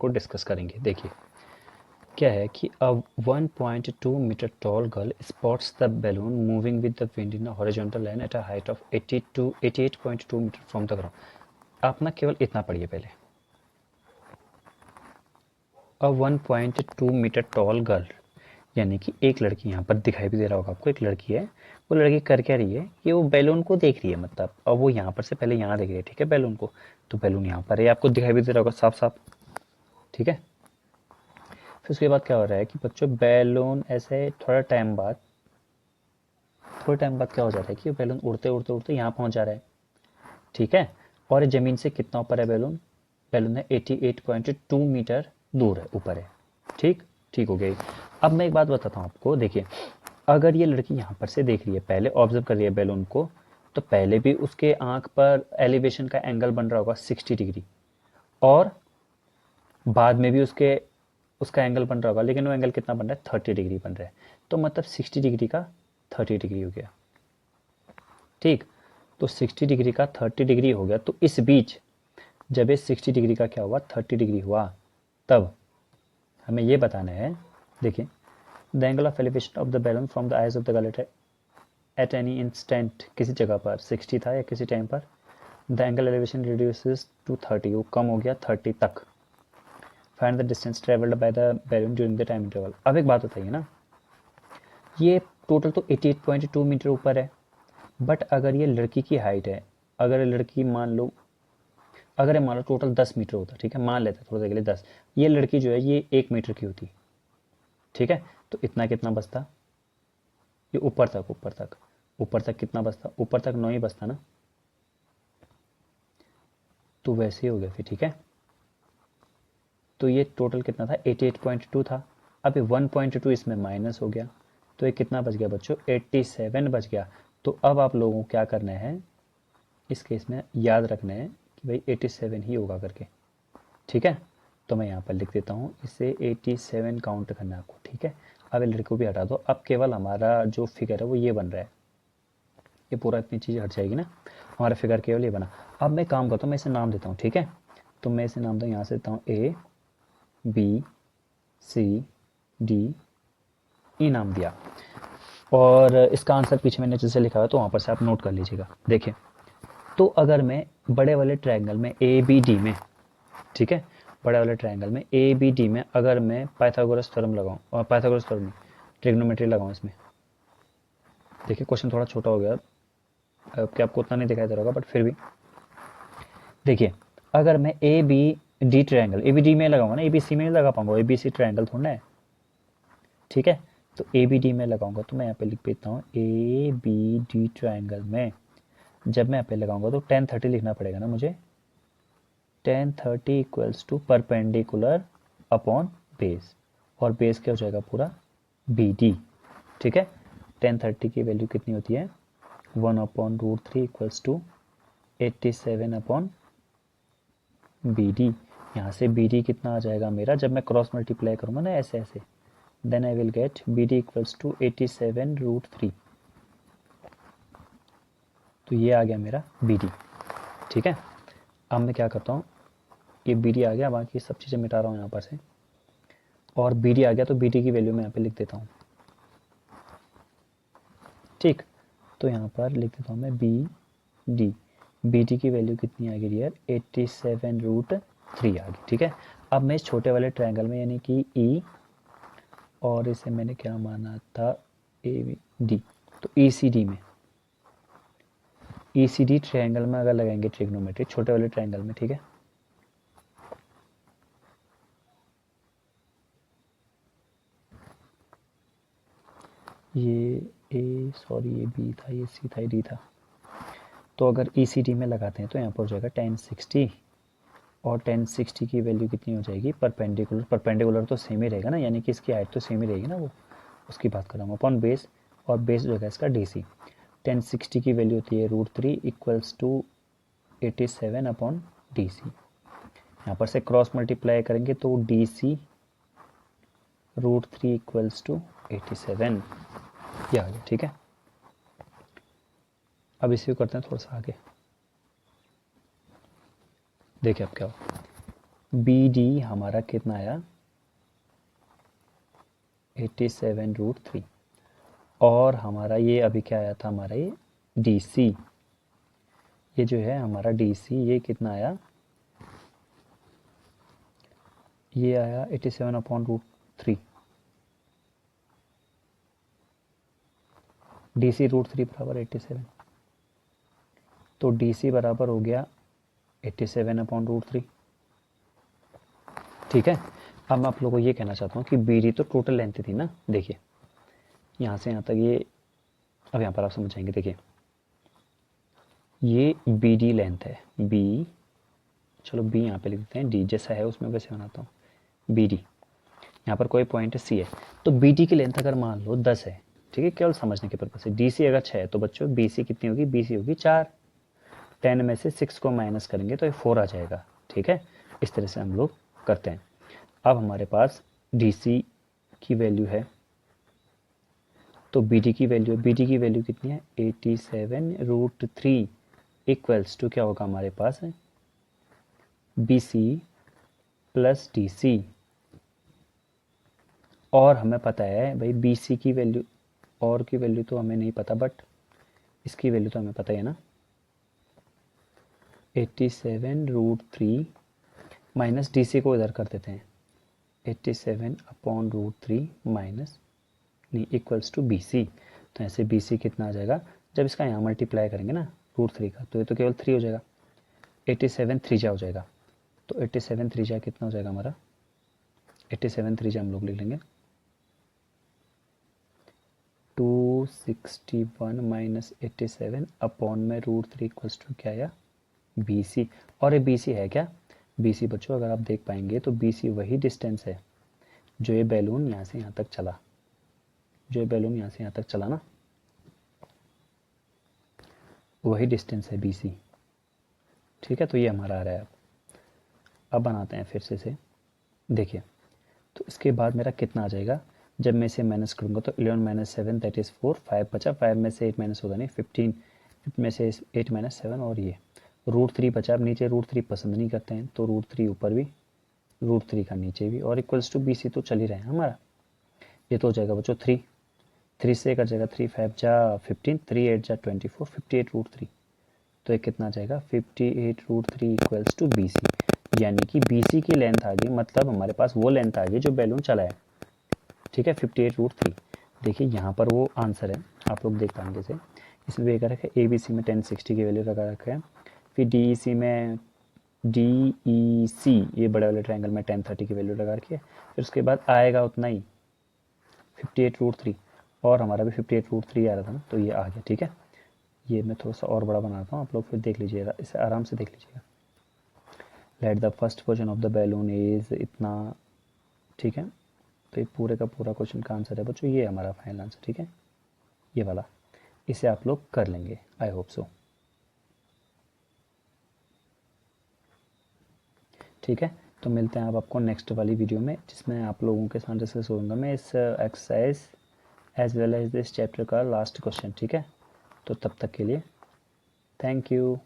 को डिस्कस करेंगे। देखिए क्या है कि a 1.2 metre tall girl spots the balloon moving with the wind in a horizontal line at a height of 88.2 metre from the ground. आप ना केवल इतना पढ़िए पहले। अ 1.2 मीटर टॉल गर्ल यानी कि एक लड़की, यहाँ पर दिखाई भी दे रहा होगा आपको, एक लड़की है। वो लड़की कर क्या रही है कि वो बैलून को देख रही है, मतलब अब वो यहाँ पर से पहले यहाँ देख रही है, ठीक है, बैलून को। तो बैलून यहाँ पर है, आपको दिखाई भी दे रहा होगा साफ साफ, ठीक है। फिर उसके बाद क्या हो रहा है कि बच्चों बैलून ऐसे थोड़े टाइम बाद क्या हो जाता है कि बैलून उड़ते उड़ते उड़ते यहाँ पहुँच जा रहा है, ठीक है। और ज़मीन से कितना ऊपर है बैलून? बैलून है 88.2 मीटर दूर है, ऊपर है, ठीक। ठीक हो गई। अब मैं एक बात बताता हूँ आपको। देखिए अगर ये लड़की यहाँ पर से देख रही है, पहले ऑब्जर्व कर रही है बैलून को, तो पहले भी उसके आंख पर एलिवेशन का एंगल बन रहा होगा 60 डिग्री, और बाद में भी उसका एंगल बन रहा होगा, लेकिन वो एंगल कितना बन रहा है? 30 डिग्री बन रहा है। तो मतलब 60 डिग्री का 30 डिग्री हो गया, ठीक। तो 60 डिग्री का 30 डिग्री हो गया। तो इस बीच जब ये 60 डिग्री का क्या हुआ, 30 डिग्री हुआ, तब हमें ये बताना है। देखिए the angle of elevation of the balloon from the eyes of the girl at any instant, किसी जगह पर 60 था या किसी टाइम पर, the angle elevation reduces to 30, वो कम हो गया 30 तक। Find the distance travelled by the balloon during the time interval. अब एक बात बताइए ना, ये टोटल तो 88.2 मीटर ऊपर है, बट अगर ये लड़की की हाइट है, अगर लड़की अगर ये मान लो टोटल 10 मीटर होता, ठीक है, मान लेते हैं थोड़ी देर के लिए 10, ये लड़की जो है ये 1 मीटर की होती, ठीक है। तो इतना कितना बचता? ये ऊपर तक कितना बचता? ऊपर तक 9 ही बचता ना। तो वैसे ही हो गया फिर, ठीक है। तो ये टोटल कितना था? 88.2 था। अब ये 1.2 इसमें माइनस हो गया, तो ये कितना बच गया बच्चों? 87 बच गया। तो अब आप लोगों को क्या करना है इस केस में, याद रखना है कि भाई 87 ही होगा करके, ठीक है। तो मैं यहाँ पर लिख देता हूँ, इसे 87 काउंट करना है आपको, ठीक है। अब लड़के को भी हटा दो, अब केवल हमारा जो फिगर है वो ये बन रहा है, ये पूरा इतनी चीज़ हट जाएगी ना, हमारा फिगर केवल ये बना। अब मैं काम करता हूँ, मैं इसे नाम देता हूँ, ठीक है। तो मैं इसे नाम दूँ, यहाँ से देता हूँ A B C D E नाम दिया, और इसका आंसर पीछे मैंने जैसे लिखा है तो वहाँ पर से आप नोट कर लीजिएगा। देखिए तो अगर मैं बड़े वाले ट्रायंगल में ए बी डी में, ठीक है, बड़े वाले ट्रायंगल में ए बी डी में अगर मैं पाइथागोरस थ्योरम लगाऊं, और पाइथागोरस थ्योरम नहीं, ट्रिग्नोमेट्री लगाऊं इसमें। देखिए क्वेश्चन थोड़ा छोटा हो गया, क्या आपको उतना नहीं दिखाई दे रहा होगा, बट फिर भी देखिए अगर मैं A B D triangle, A B D में लगाऊंगा ना, ए बी सी में नहीं लगा पाऊंगा, ए बी सी ट्रायंगल थोड़ा है, ठीक है। तो ए बी डी में लगाऊंगा, तो मैं यहाँ पे लिख देता हूँ ए बी डी ट्रायंगल में जब मैं यहाँ पे लगाऊंगा तो 10 30 लिखना पड़ेगा ना मुझे। 10 30 equals to perpendicular upon base, और बेस क्या हो जाएगा पूरा? बी डी, ठीक है। 10 30 की वैल्यू कितनी होती है? 1/√3 equals to 87 upon B D. यहाँ से बी डी कितना आ जाएगा मेरा, जब मैं क्रॉस मल्टीप्लाई करूँगा ना ऐसे ऐसे, then I will get B D equals to 87√3। तो ये आ गया मेरा बी डी, ठीक है। अब मैं क्या करता हूँ, ये बी डी आ गया, बाकी सब चीज़ें मिटा रहा हूँ यहाँ पर से, और बी डी आ गया, तो बी डी की वैल्यू मैं यहाँ पे लिख देता हूँ, ठीक। तो यहाँ पर लिख देता हूँ मैं बी डी की वैल्यू कितनी आ गई यार? 87√3 आ गई, ठीक है। अब मैं इस छोटे वाले ट्रायंगल में यानी कि ई, और इसे मैंने क्या माना था? A D. तो ई सी डी में, ई सी डी ट्रायंगल में अगर लगाएंगे ट्रिग्नोमेट्री छोटे वाले ट्रायंगल में, ठीक है, ये बी था, ये सी था, ये डी था। तो अगर ई सी डी में लगाते हैं तो यहाँ पर हो जाएगा 1060, और 1060 की वैल्यू कितनी हो जाएगी? परपेंडिकुलर तो सेम ही रहेगा ना, यानी कि इसकी हाइट तो सेम ही रहेगी ना, वो उसकी बात कर रहा हूँ, अपॉन बेस, और बेस जो है इसका डी सी। 1060 की वैल्यू होती है √3 equals to 87 upon D C. यहाँ पर से क्रॉस मल्टीप्लाई करेंगे तो डी सी √3 इक्वल्स टू 87, ये आ गया, ठीक है। अब इसी को करते हैं थोड़ा सा आगे, देखिए अब क्या हो। बी डी हमारा कितना आया 87√3 और हमारा ये अभी क्या आया था हमारा ये डी सी, ये जो है हमारा डी सी ये कितना आया, ये आया 87/√3, डी सी √3 बराबर 87, तो डी सी बराबर हो गया 87/√3। ठीक है, अब मैं आप लोगों को ये कहना चाहता हूँ कि बी डी तो टोटल लेंथ थी ना, देखिए यहाँ से यहाँ तक ये, अब यहाँ पर आप समझ जाएंगे, देखिए ये बी डी लेंथ है, बी, चलो बी यहाँ पे लिख देते हैं, डी जैसा है उसमें वैसे बनाता हूँ, बी डी, यहाँ पर कोई पॉइंट सी है, तो बी डी की लेंथ अगर मान लो 10 है, ठीक है, केवल समझने के पर्पज से, डी सी अगर 6 है तो बच्चों बी सी कितनी होगी, बी सी होगी 4, 10 में से 6 को माइनस करेंगे तो ये 4 आ जाएगा। ठीक है, इस तरह से हम लोग करते हैं। अब हमारे पास डी सी की वैल्यू है, तो बी डी की वैल्यू, बी डी की वैल्यू कितनी है 87√3 इक्वल्स टू क्या होगा हमारे पास है B C plus D C, और हमें पता है भाई बी सी की वैल्यू, और की वैल्यू तो हमें नहीं पता, बट इसकी वैल्यू तो हमें पता है ना, 87√3 माइनस डी सी को इधर कर देते हैं, 87/√3 माइनस नहीं इक्वल्स टू बी सी, तो ऐसे बी सी कितना आ जाएगा, जब इसका यहाँ मल्टीप्लाई करेंगे ना √3 का, तो ये तो केवल 3 हो जाएगा, 87 3 हो जाएगा, तो 87 3 कितना हो जाएगा हमारा, 87 3 हम लोग लिख लेंगे 261 माइनस 87 अपॉन में √3 इक्वल्स टू क्या आया बी सी, और ये बी सी है क्या, बी सी बच्चों अगर आप देख पाएंगे तो बी सी वही डिस्टेंस है जो ये बैलून यहाँ से यहाँ तक चला, जो ये बैलून यहाँ से यहाँ तक चला ना, वही डिस्टेंस है बी सी। ठीक है, तो ये हमारा आ रहा है। अब बनाते हैं फिर से देखिए, तो इसके बाद मेरा कितना आ जाएगा, जब मैं इसे माइनस करूँगा तो 11 माइनस 7 दैट इज़ 4, 5 बचा, 5 में से 8 माइनस होगा नहीं, 15 में से 8 माइनस 7 और ये √3 बचा। अब नीचे √3 पसंद नहीं करते हैं तो √3 ऊपर भी, √3 का नीचे भी, और इक्वल्स टू बी सी तो चल ही रहे हैं हमारा, ये तो हो जाएगा बच्चों 3 से कर जाएगा, 3 5 जा 15, 3 8 जा 24, 58√3, तो ये कितना आ जाएगा 58√3 इक्वल्स टू बी सी, यानी कि बी सी की लेंथ आ गई, मतलब हमारे पास वो लेंथ आ गई जो बैलून चला है। ठीक है, 58√3। देखिए यहाँ पर वो आंसर है, आप लोग देख पाएंगे इसे, इसमें भी रखा है ए बी सी में 1060 की वैल्यू लगा रखा है, फिर डी ई सी में, डी ई सी ये बड़े वाले ट्रायंगल में 1030 की वैल्यू लगा रखी है, फिर उसके बाद आएगा उतना ही 58√3, और हमारा भी 58√3 आ रहा था ना, तो ये आ गया। ठीक है, ये मैं थोड़ा सा और बड़ा बनाता हूँ, आप लोग फिर देख लीजिएगा, इसे आराम से देख लीजिएगा। Let the first portion of the balloon is इतना। ठीक है, तो ये पूरे का पूरा क्वेश्चन का आंसर है बच्चों, ये हमारा फाइनल आंसर। ठीक है, ये वाला, इसे आप लोग कर लेंगे, आई होप सो। ठीक है, तो मिलते हैं अब आपको नेक्स्ट वाली वीडियो में, जिसमें आप लोगों के साथ डिस्कस करूँगा मैं इस exercise as well as this chapter का लास्ट क्वेश्चन। ठीक है, तो तब तक के लिए थैंक यू।